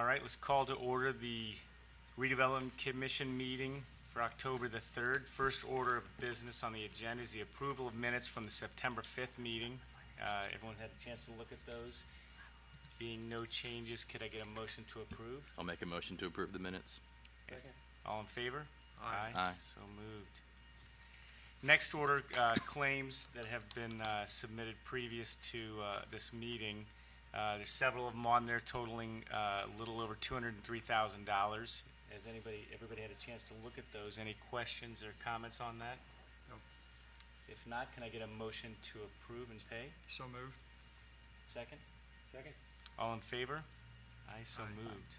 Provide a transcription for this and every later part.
right, let's call to order the Redevelopment Commission meeting for October the 3rd. First order of business on the agenda is the approval of minutes from the September 5th meeting. Everyone had a chance to look at those. Being no changes, could I get a motion to approve? I'll make a motion to approve the minutes. Second. All in favor? Aye. Aye. So moved. Next order, claims that have been submitted previous to this meeting. There's several of them on there totaling a little over $203,000. Has everybody had a chance to look at those? Any questions or comments on that? No. If not, can I get a motion to approve and pay? So moved. Second? Second. All in favor? Aye, so Aye. moved.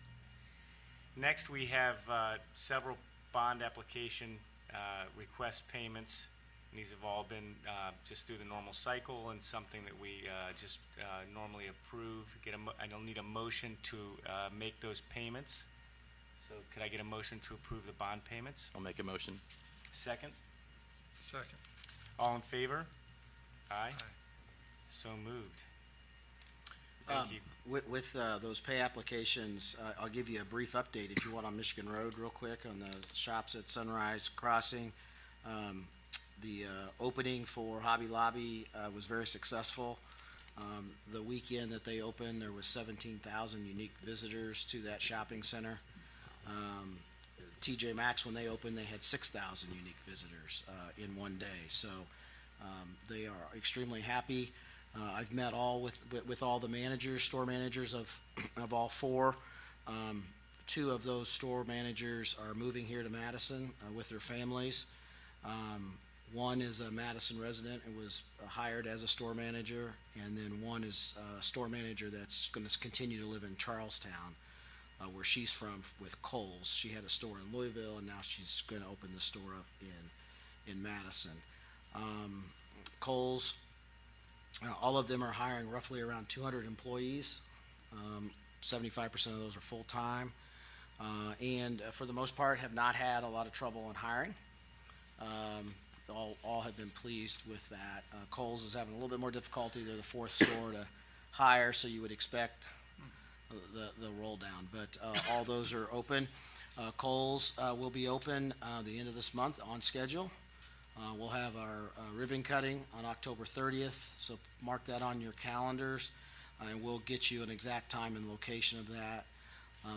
Next, we have several bond application request payments. These have all been just through the normal cycle and something that we just normally approve. I don't need a motion to make those payments. So could I get a motion to approve the bond payments? I'll make a motion. Second? Second. All in favor? Aye. Aye. So moved. Thank you. With those pay applications, I'll give you a brief update if you want on Michigan Road real quick on the shops at Sunrise Crossing. The opening for Hobby Lobby was very successful. The weekend that they opened, there was 17,000 unique visitors to that shopping center. TJ Maxx, when they opened, they had 6,000 unique visitors in one day. So they are extremely happy. I've met with all the managers, store managers of all four. Two of those store managers are moving here to Madison with their families. One is a Madison resident and was hired as a store manager, and then one is a store manager that's going to continue to live in Charlestown, where she's from with Kohl's. She had a store in Louisville, and now she's going to open the store up in Madison. Kohl's, all of them are hiring roughly around 200 employees. 75% of those are full-time, and for the most part have not had a lot of trouble in hiring. All have been pleased with that. Kohl's is having a little bit more difficulty. They're the fourth store to hire, so you would expect the roll down. But all those are open. Kohl's will be open the end of this month on schedule. We'll have our ribbon cutting on October 30th, so mark that on your calendars, and we'll get you an exact time and location of that.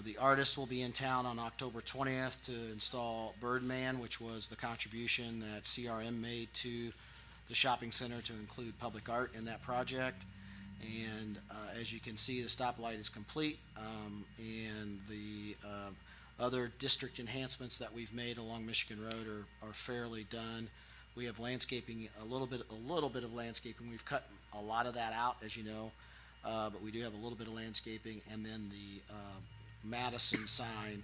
The artist will be in town on October 20th to install Birdman, which was the contribution that CRM made to the shopping center to include public art in that project. And as you can see, the stoplight is complete, and the other district enhancements that we've made along Michigan Road are fairly done. We have landscaping, a little bit of landscaping. We've cut a lot of that out, as you know, but we do have a little bit of landscaping, and then the Madison sign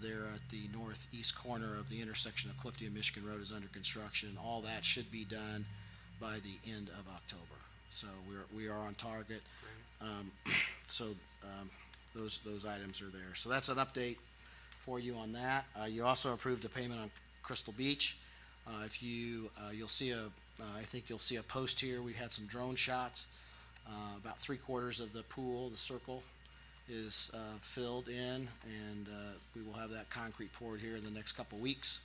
there at the northeast corner of the intersection of Clifty and Michigan Road is under construction. All that should be done by the end of October. So we are on target. Those items are there. So that's an update for you on that. You also approved a payment on Crystal Beach. If you'll see I think you'll see a post here. We had some drone shots. About 3/4 of the pool, the circle, is filled in, and we will have that concrete poured here in the next couple weeks.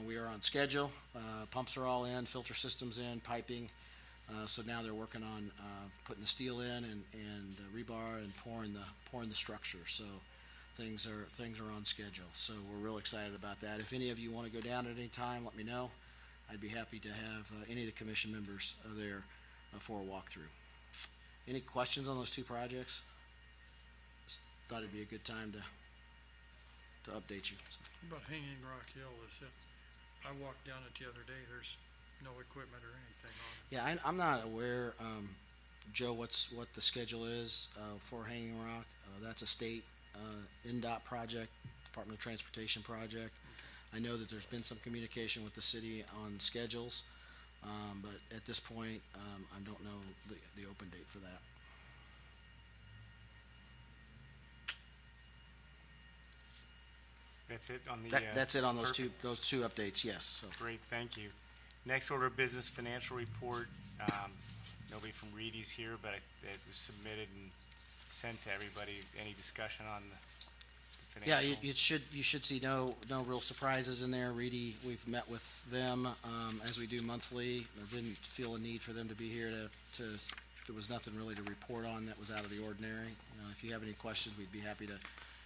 We are on schedule. Pumps are all in, filter systems in, piping. So now they're working on putting the steel in and rebar and pouring the structure. So things are on schedule. So we're real excited about that. If any of you want to go down at any time, let me know. I'd be happy to have any of the commission members there for a walkthrough. Any questions on those two projects? Just thought it'd be a good time to update you. About Hanging Rock Hill, I walked down it the other day, there's no equipment or anything on it. Yeah, I'm not aware, Joe, what the schedule is for Hanging Rock. That's a state NDOT project, Department of Transportation project. I know that there's been some communication with the city on schedules, but at this point, I don't know the open date for that. That's it on the. That's it on those perfect. two updates. Yes. So. Great, thank you. Next order of business, financial report. Nobody from Reedy's here, but it was submitted and sent to everybody. Any discussion on the Yeah, financial. you should see no real surprises in there. Reedy, we've met with them, as we do monthly. I didn't feel a need for them to be here there was nothing really to report on that was out of the ordinary. If you have any questions, we'd be happy to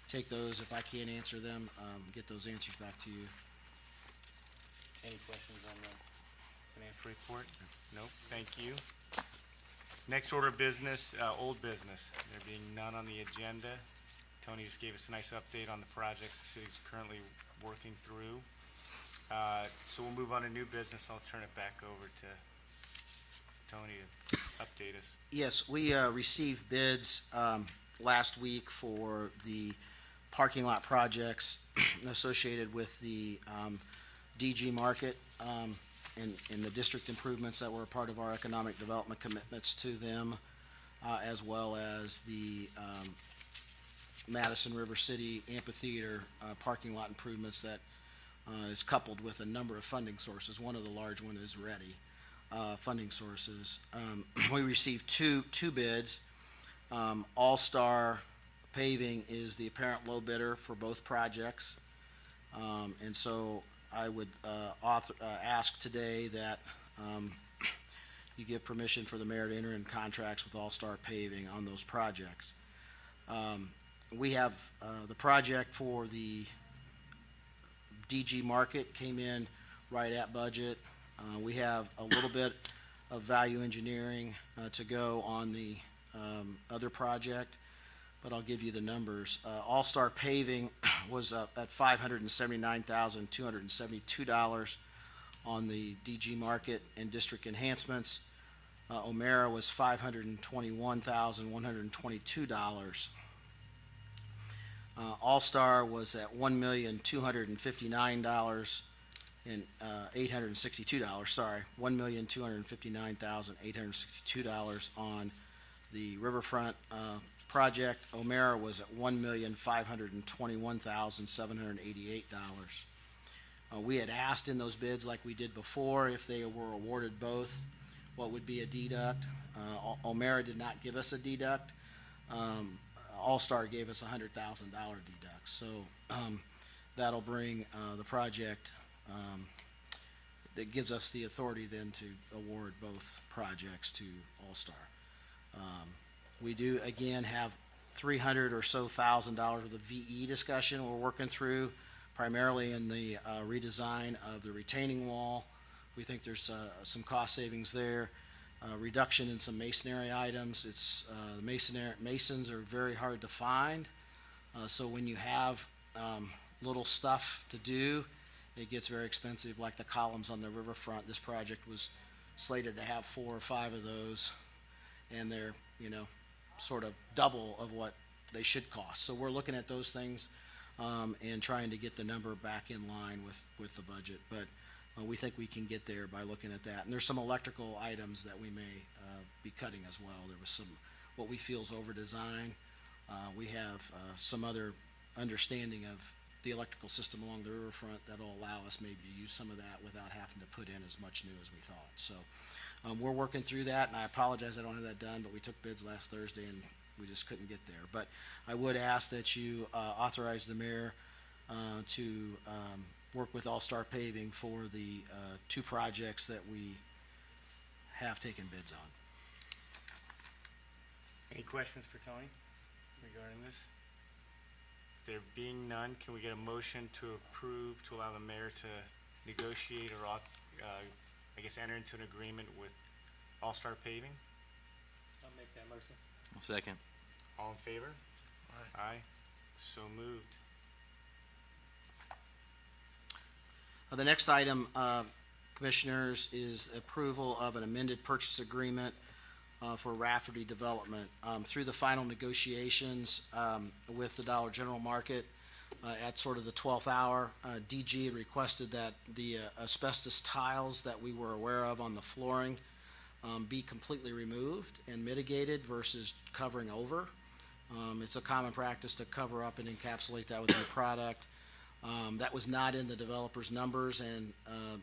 take those. If I can't answer them, get those answers back to you. Any questions on the financial report? Nope, thank you. Next order of business, old business. There being none on the agenda. Tony just gave us a nice update on the projects the city's currently working through. So we'll move on to new business. I'll turn it back over to Tony to update us. Yes, we received bids last week for the parking lot projects associated with the DG Market and the district improvements that were a part of our economic development commitments to them, as well as the Madison River City Amphitheater parking lot improvements that is coupled with a number of funding sources. One of the large one is Ready funding sources. We received two bids. All Star Paving is the apparent low bidder for both projects. And so I would ask today that you give permission for the mayor to enter in contracts with All Star Paving on those projects. We have the project for the DG Market came in right at budget. We have a little bit of value engineering to go on the other project, but I'll give you the numbers. All Star Paving was at $579,272 on the DG Market and District Enhancements. O'Mara was $521,122. All Star was at $1,259,862. Sorry, $1,259,862 on the Riverfront project. O'Mara was at $1,521,788. We had asked in those bids, like we did before, if they were awarded both, what would be a deduct. O'Mara did not give us a deduct. All Star gave us a $100,000 deduct. So that'll bring the project. That gives us the authority then to award both projects to All Star. We do again have $300,000 or so worth of VE discussion we're working through, primarily in the redesign of the retaining wall. We think there's some cost savings there. Reduction in some masonry items. It's the masons are very hard to find. So when you have little stuff to do, it gets very expensive, like the columns on the riverfront. This project was slated to have 4 or 5 of those, and they're, sort of double of what they should cost. So we're looking at those things and trying to get the number back in line with the budget. But we think we can get there by looking at that. And there's some electrical items that we may be cutting as well. There was some, what we feel is over-design. We have some other understanding of the electrical system along the riverfront that'll allow us maybe to use some of that without having to put in as much new as we thought. So we're working through that, and I apologize I don't have that done, but we took bids last Thursday and we just couldn't get there. But I would ask that you authorize the mayor to work with All Star Paving for the 2 projects that we have taken bids on. Any questions for Tony regarding this? There being none, can we get a motion to approve to allow the mayor to negotiate or, enter into an agreement with All Star Paving? I'll make that motion. I'll second. All in favor? Aye. Aye. So moved. The next item, Commissioners, is approval of an amended purchase agreement for Rafferty Development. Through the final negotiations with the Dollar General Market at sort of the 12th hour, DG had requested that the asbestos tiles that we were aware of on the flooring be completely removed and mitigated versus covering over. It's a common practice to cover up and encapsulate that with a new product. That was not in the developer's numbers, and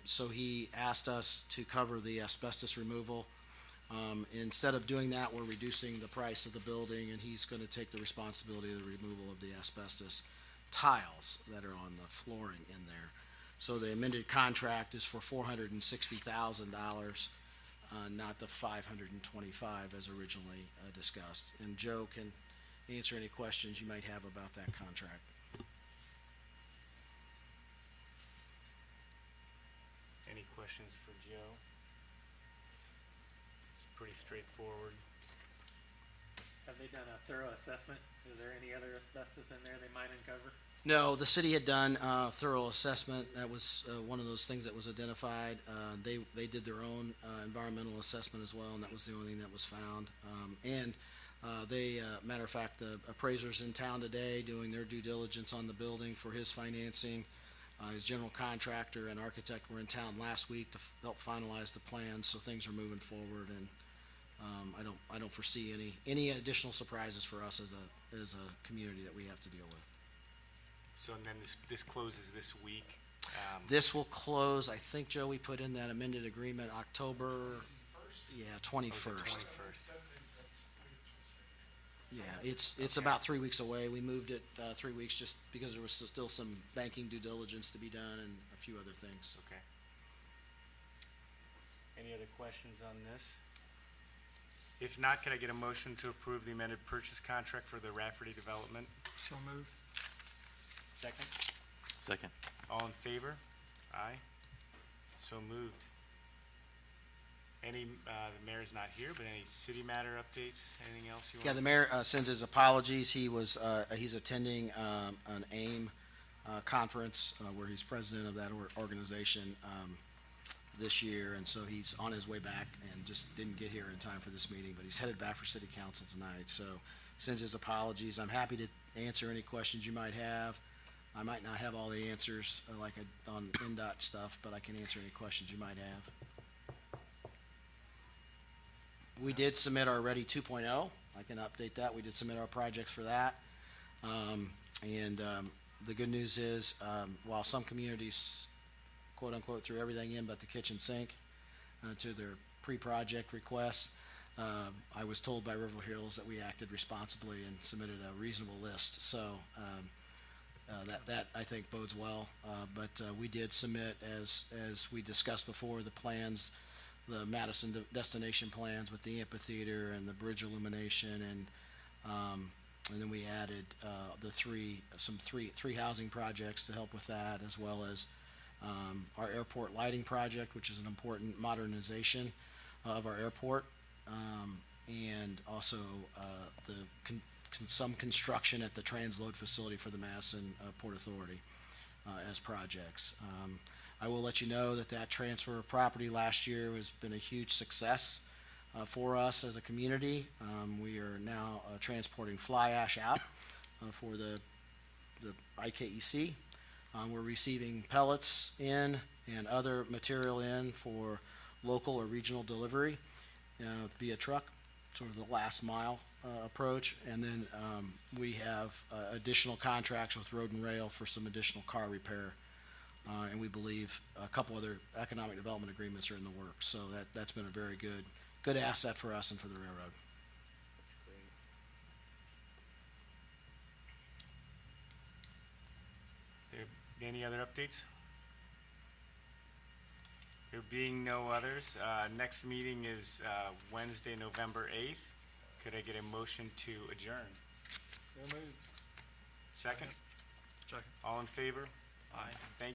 so he asked us to cover the asbestos removal. Instead of doing that, we're reducing the price of the building, and he's going to take the responsibility of the removal of the asbestos tiles that are on the flooring in there. So the amended contract is for $460,000, not the $525 as originally discussed. And Joe can answer any questions you might have about that contract. Any questions for Joe? It's pretty straightforward. Have they done a thorough assessment? Is there any other asbestos in there they might uncover? No, the city had done a thorough assessment. That was one of those things that was identified. They did their own environmental assessment as well, and that was the only thing that was found. Matter of fact, the appraiser's in town today doing their due diligence on the building for his financing. His general contractor and architect were in town last week to help finalize the plans, so things are moving forward, and I don't foresee any additional surprises for us as a community that we have to deal with. So, and then this closes this week. This will close, I think, Joe, we put in that amended agreement October, yeah, 21st. 21st. Yeah, it's about 3 weeks away. We moved it 3 weeks just because there was still some banking due diligence to be done and a few other things. Okay. Any other questions on this? If not, could I get a motion to approve the amended purchase contract for the Rafferty Development? So moved. Second? Second. All in favor? Aye. So moved. Any, the mayor's not here, but any city matter updates? Anything else you want? Yeah, the mayor sends his apologies. He's attending an AIM conference where he's president of that organization this year, and so he's on his way back and just didn't get here in time for this meeting, but he's headed back for city council tonight, so sends his apologies. I'm happy to answer any questions you might have. I might not have all the answers on NDOT stuff, but I can answer any questions you might have. We did submit our Ready 2.0. I can update that. We did submit our projects for that. The good news is, while some communities, quote unquote, threw everything in but the kitchen sink to their pre-project requests, I was told by River Hills that we acted responsibly and submitted a reasonable list. So that I think bodes well. But we did submit, as we discussed before, the plans, the Madison destination plans with the amphitheater and the bridge illumination, and then we added three housing projects to help with that, as well as our airport lighting project, which is an important modernization of our airport, and also some construction at the transload facility for the Madison Port Authority as projects. I will let you know that transfer of property last year has been a huge success for us as a community. We are now transporting fly ash out for the IKEC. We're receiving pellets in and other material in for local or regional delivery via truck, sort of the last mile approach. And then we have additional contracts with Road and Rail for some additional car repair. And we believe a couple other economic development agreements are in the works. So that's been a very good asset for us and for the railroad. That's great. Any other updates? There being no others, next meeting is Wednesday, November 8th. Could I get a motion to adjourn? So moved. Second? Second. All in favor? Aye. Thank